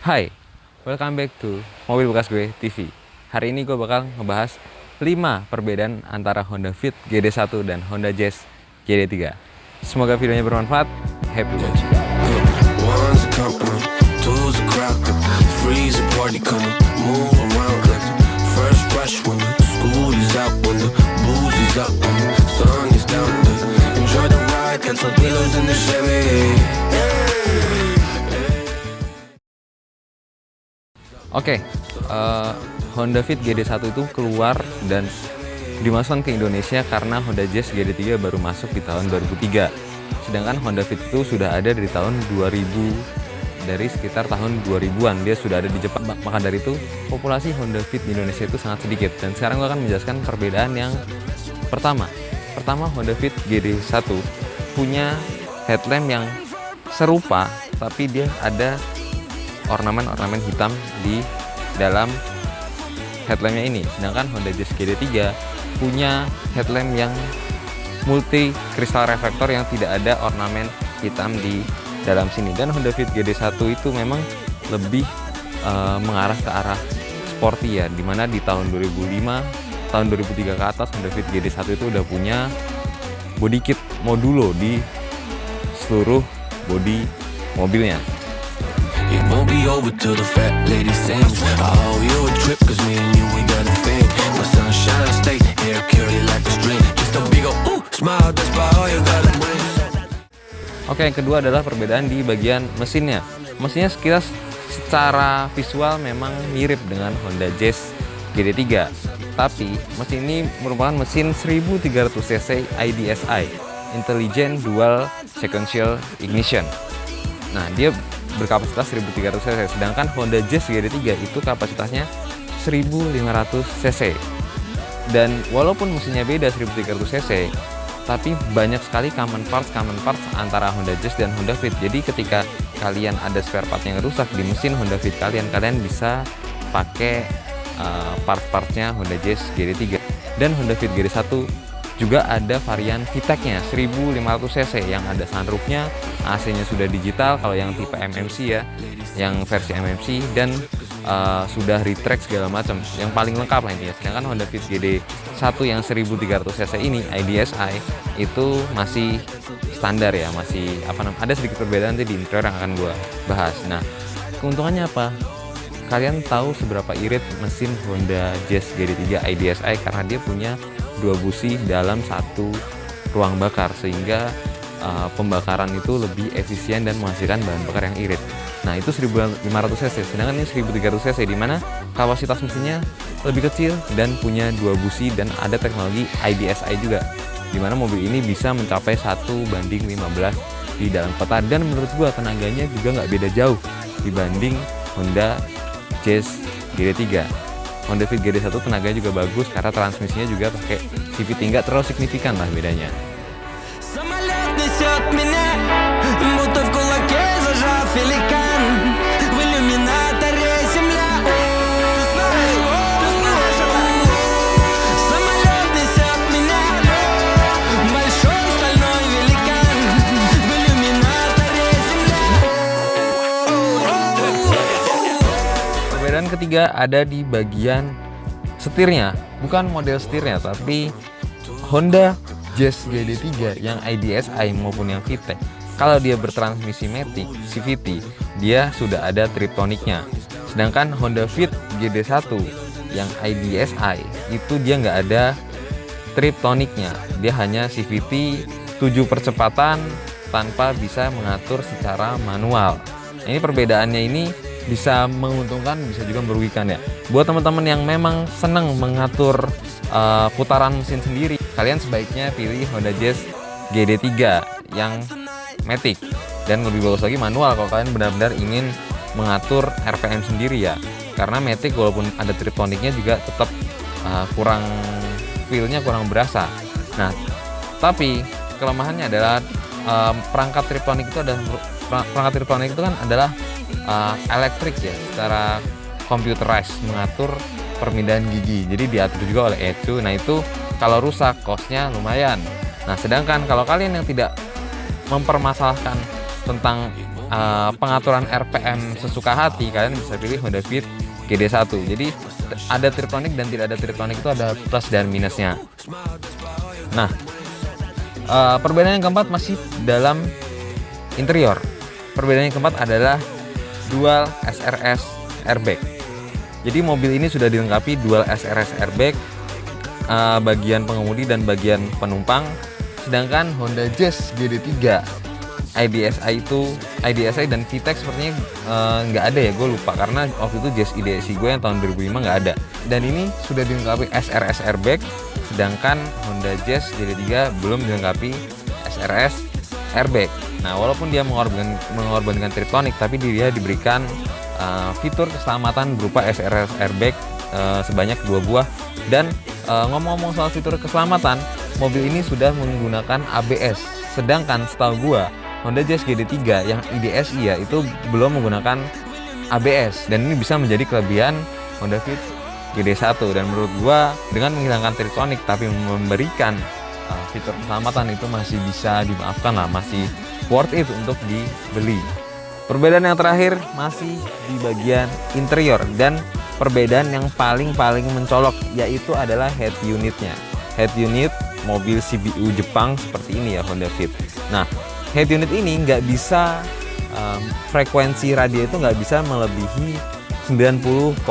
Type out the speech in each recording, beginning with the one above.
Hai, welcome back to Mobil Bekas Gue TV. Hari ini gue bakal ngebahas 5 perbedaan antara Honda Fit GD1 dan Honda Jazz GD3. Semoga videonya bermanfaat. Happy watching. One's a company, two's a crowd, three's a party coming, move around like the first rush when the school is out, when the booze is up, when the sun is down. Enjoy the ride, cancel dealers in the Chevy. Oke, Honda Fit GD1 itu keluar dan dimasukkan ke Indonesia karena Honda Jazz GD3 baru masuk di tahun 2003. Sedangkan Honda Fit itu sudah ada dari tahun 2000, dari sekitar tahun 2000-an dia sudah ada di Jepang. Maka dari itu populasi Honda Fit di Indonesia itu sangat sedikit. Dan sekarang gue akan menjelaskan perbedaan yang pertama. Pertama, Honda Fit GD1 punya headlamp yang serupa, tapi dia ada ornamen-ornamen hitam di dalam headlampnya ini. Sedangkan Honda Jazz GD3 punya headlamp yang multi kristal reflektor yang tidak ada ornamen hitam di dalam sini. Dan Honda Fit GD1 itu memang lebih mengarah ke arah sporty ya, dimana di tahun 2005, tahun 2003 ke atas Honda Fit GD1 itu udah punya body kit modulo di seluruh body mobilnya. It won't be over till the fat lady sings. I owe you a trip, cause me and you, we got a thing. My sunshine state, hair curly like a string. Just a big ol' ooh, smile, that's about all you gotta bring. Oke, yang kedua adalah perbedaan di bagian mesinnya. Mesinnya sekilas secara visual memang mirip dengan Honda Jazz GD3. Tapi mesin ini merupakan mesin 1300 cc IDSI, Intelligent Dual Sequential Ignition. Nah, dia berkapasitas 1300 cc, sedangkan Honda Jazz GD3 itu kapasitasnya 1500 cc. Dan walaupun mesinnya beda 1300 cc, tapi banyak sekali common parts antara Honda Jazz dan Honda Fit. Jadi ketika kalian ada spare part yang rusak di mesin Honda Fit kalian bisa pakai part-partnya Honda Jazz GD3. Dan Honda Fit GD1 juga ada varian VTEC-nya 1500 cc yang ada sunroofnya, AC-nya sudah digital kalau yang tipe MMC ya, yang versi MMC, dan sudah retract segala macam, yang paling lengkap lah intinya. Sedangkan Honda Fit GD1 yang 1300 cc ini IDSI itu masih standar ya, masih ada sedikit perbedaan nanti di interior yang akan gue bahas. Nah, keuntungannya apa? Kalian tahu seberapa irit mesin Honda Jazz GD3 IDSI karena dia punya 2 busi dalam satu ruang bakar, sehingga pembakaran itu lebih efisien dan menghasilkan bahan bakar yang irit. Nah, itu 1500 cc, sedangkan ini 1300 cc di mana kapasitas mesinnya lebih kecil dan punya 2 busi dan ada teknologi IDSI juga, di mana mobil ini bisa mencapai 1:15 di dalam kota. Dan menurut gua tenaganya juga nggak beda jauh dibanding Honda Jazz GD3. Honda Fit GD1 tenaganya juga bagus karena transmisinya juga pakai CVT, nggak terlalu signifikan lah bedanya. Самолет несет меня, будто в кулаке зажав великан. В иллюминаторе земля. Самолет несет меня, большой стальной великан. В иллюминаторе земля. Perbedaan ketiga ada di bagian setirnya, bukan model setirnya, tapi Honda Jazz GD3 yang IDSI maupun yang VTEC, kalau dia bertransmisi Matic CVT, dia sudah ada triptoniknya. Sedangkan Honda Fit GD1 yang IDSI itu dia nggak ada triptoniknya, dia hanya CVT 7 percepatan tanpa bisa mengatur secara manual. Ini perbedaannya ini bisa menguntungkan, bisa juga merugikan ya. Buat teman-teman yang memang senang mengatur putaran mesin sendiri, kalian sebaiknya pilih Honda Jazz GD3 yang Matic, dan lebih bagus lagi manual kalau kalian benar-benar ingin mengatur RPM sendiri ya. Karena Matic walaupun ada triptoniknya juga tetap kurang feel-nya kurang berasa. Nah, tapi kelemahannya adalah perangkat triptonik itu adalah elektrik ya, secara computerized, mengatur permindahan gigi, jadi diatur juga oleh ECU. Nah, itu kalau rusak cost-nya lumayan. Nah, sedangkan kalau kalian yang tidak mempermasalahkan tentang pengaturan RPM sesuka hati, kalian bisa pilih Honda Fit GD1. Jadi ada Triptonic dan tidak ada Triptonic itu ada plus dan minusnya. Nah, perbedaan yang keempat masih dalam interior. Perbedaan yang keempat adalah dual SRS airbag. Jadi mobil ini sudah dilengkapi dual SRS airbag, bagian pengemudi dan bagian penumpang. Sedangkan Honda Jazz GD3 IDSI dan VTEC sepertinya nggak ada ya, gue lupa karena waktu itu Jazz IDSI gue yang tahun 2005 nggak ada. Dan ini sudah dilengkapi SRS airbag, sedangkan Honda Jazz GD3 belum dilengkapi SRS airbag. Nah, walaupun dia mengorbankan Triptonic, tapi dia diberikan fitur keselamatan berupa SRS airbag sebanyak 2 buah. Dan ngomong-ngomong soal fitur keselamatan, mobil ini sudah menggunakan ABS. Sedangkan setahu gua Honda Jazz GD3 yang IDSI ya itu belum menggunakan ABS, dan ini bisa menjadi kelebihan Honda Fit GD1. Dan menurut gua dengan menghilangkan Triptonic tapi memberikan fitur keselamatan itu masih bisa dimaafkan lah, masih worth it untuk dibeli. Perbedaan yang terakhir masih di bagian interior, dan perbedaan yang paling mencolok yaitu adalah head unitnya. Head unit mobil CBU Jepang seperti ini ya, Honda Fit. Nah, head unit ini nggak bisa frekuensi radio itu nggak bisa melebihi 90,0.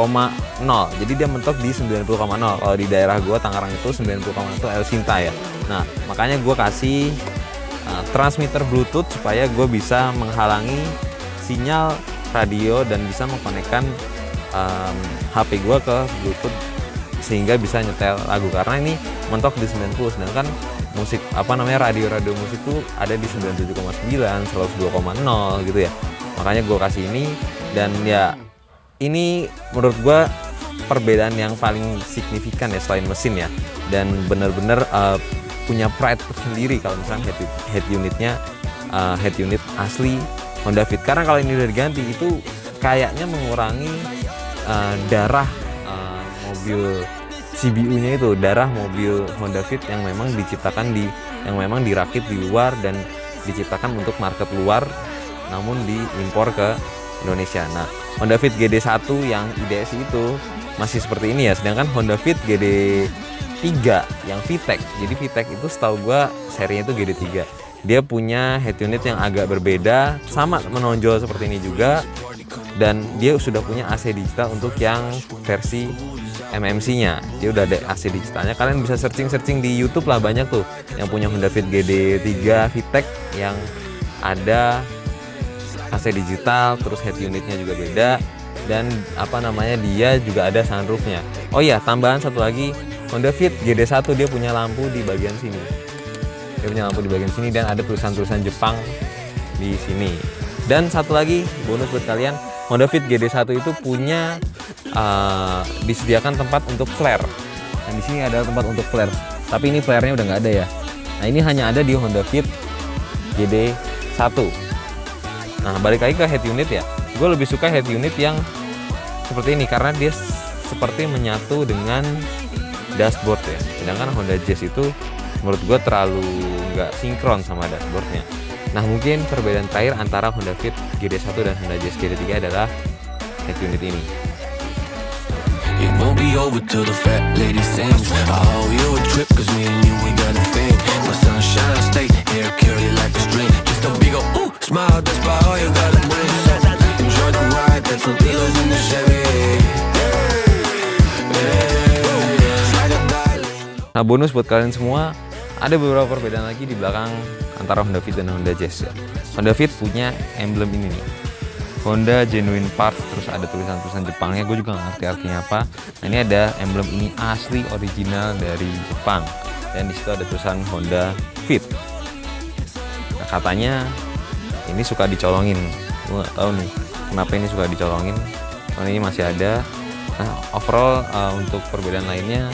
Jadi dia mentok di 90,0. Kalau di daerah gua Tangerang itu 90,0 itu El Sinta ya. Nah, makanya gua kasih transmitter Bluetooth supaya gue bisa menghalangi sinyal radio dan bisa mengkonekkan HP gue ke Bluetooth sehingga bisa nyetel lagu, karena ini mentok di 90, sedangkan musik radio musik tuh ada di 97,9, 102,0 gitu ya. Makanya gue kasih ini, dan ya ini menurut gue perbedaan yang paling signifikan ya selain mesin ya, dan bener-bener punya pride tersendiri kalau misalnya head unitnya head unit asli Honda Fit. Karena kalau ini udah diganti itu kayaknya mengurangi darah mobil CBU-nya itu, darah mobil Honda Fit yang memang dirakit di luar dan diciptakan untuk market luar namun diimpor ke Indonesia. Nah, Honda Fit GD1 yang IDSI itu masih seperti ini ya, sedangkan Honda Fit GD3 yang VTEC. Jadi VTEC itu setahu gua serinya itu GD3. Dia punya head unit yang agak berbeda, sama menonjol seperti ini juga, dan dia sudah punya AC digital untuk yang versi MMC-nya. Dia udah ada AC digitalnya. Kalian bisa searching di YouTube lah, banyak tuh yang punya Honda Fit GD3 VTEC yang ada AC digital, terus head unitnya juga beda, dan dia juga ada sunroofnya. Oh iya, tambahan satu lagi, Honda Fit GD1 dia punya lampu di bagian sini. Dan ada tulisan-tulisan Jepang di sini. Dan satu lagi bonus buat kalian, Honda Fit GD1 itu punya disediakan tempat untuk flare. Nah, di sini ada tempat untuk flare. Tapi ini flare-nya udah nggak ada ya. Nah, ini hanya ada di Honda Fit GD1. Nah, balik lagi ke head unit ya. Gue lebih suka head unit yang seperti ini karena dia seperti menyatu dengan dashboard ya. Sedangkan Honda Jazz itu menurut gue terlalu nggak sinkron sama dashboardnya. Nah, mungkin perbedaan terakhir antara Honda Fit GD1 dan Honda Jazz GD3 adalah head unit ini. It won't be over till the fat lady sings. I owe you a trip cause me and you we got a thing. My sunshine state, hair curly like a string. Just a big ol' ooh, smile, that's about all you gotta bring. So enjoy the ride, that's some dealers in the Chevy. Nah, bonus buat kalian semua, ada beberapa perbedaan lagi di belakang antara Honda Fit dan Honda Jazz ya. Honda Fit punya emblem ini nih, Honda Genuine Parts, terus ada tulisan-tulisan Jepangnya, gue juga nggak ngerti artinya apa. Nah, ini ada emblem ini asli original dari Jepang, dan di situ ada tulisan Honda Fit. Nah, katanya ini suka dicolongin, gue nggak tahu nih kenapa ini suka dicolongin. Karena ini masih ada. Nah, overall untuk perbedaan lainnya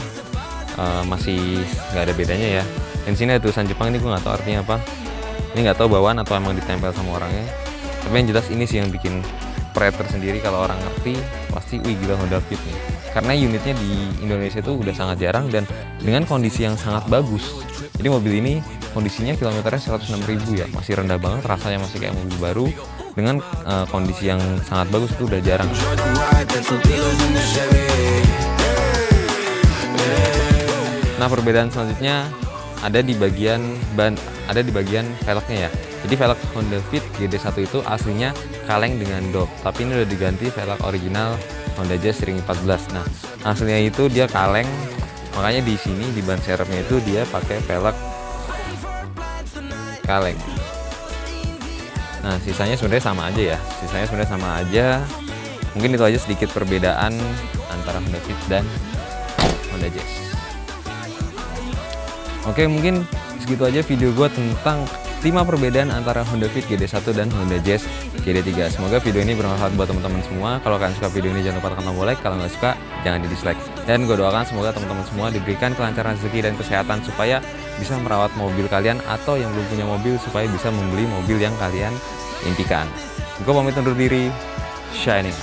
masih nggak ada bedanya ya. Dan sini ada tulisan Jepang, ini gue nggak tahu artinya apa. Ini nggak tahu bawaan atau emang ditempel sama orangnya. Tapi yang jelas ini sih yang bikin pride tersendiri. Kalau orang ngerti pasti wih gila Honda Fit nih, karena unitnya di Indonesia itu udah sangat jarang dan dengan kondisi yang sangat bagus. Jadi mobil ini kondisinya kilometernya 106.000 ya, masih rendah banget, rasanya masih kayak mobil baru. dengan kondisi yang sangat bagus itu udah jarang. Jordan ride, pencil dealers in the Chevy. Nah, perbedaan selanjutnya ada di bagian ban, ada di bagian velgnya ya. Jadi velg Honda Fit GD1 itu aslinya kaleng dengan dop, tapi ini udah diganti velg original Honda Jazz ring 14. Nah, aslinya itu dia kaleng, makanya di sini di ban serepnya itu dia pakai velg kaleng. Nah, sisanya sebenarnya sama aja ya. Sisanya sebenarnya sama aja. Mungkin itu aja sedikit perbedaan antara Honda Fit dan Honda Jazz. Oke, mungkin segitu aja video gue tentang 5 perbedaan antara Honda Fit GD1 dan Honda Jazz GD3. Semoga video ini bermanfaat buat teman-teman semua. Kalau kalian suka video ini jangan lupa tekan tombol like. Kalau nggak suka jangan di dislike. Dan gue doakan semoga teman-teman semua diberikan kelancaran rezeki dan kesehatan supaya bisa merawat mobil kalian, atau yang belum punya mobil supaya bisa membeli mobil yang kalian impikan. Gue pamit undur diri. Shining.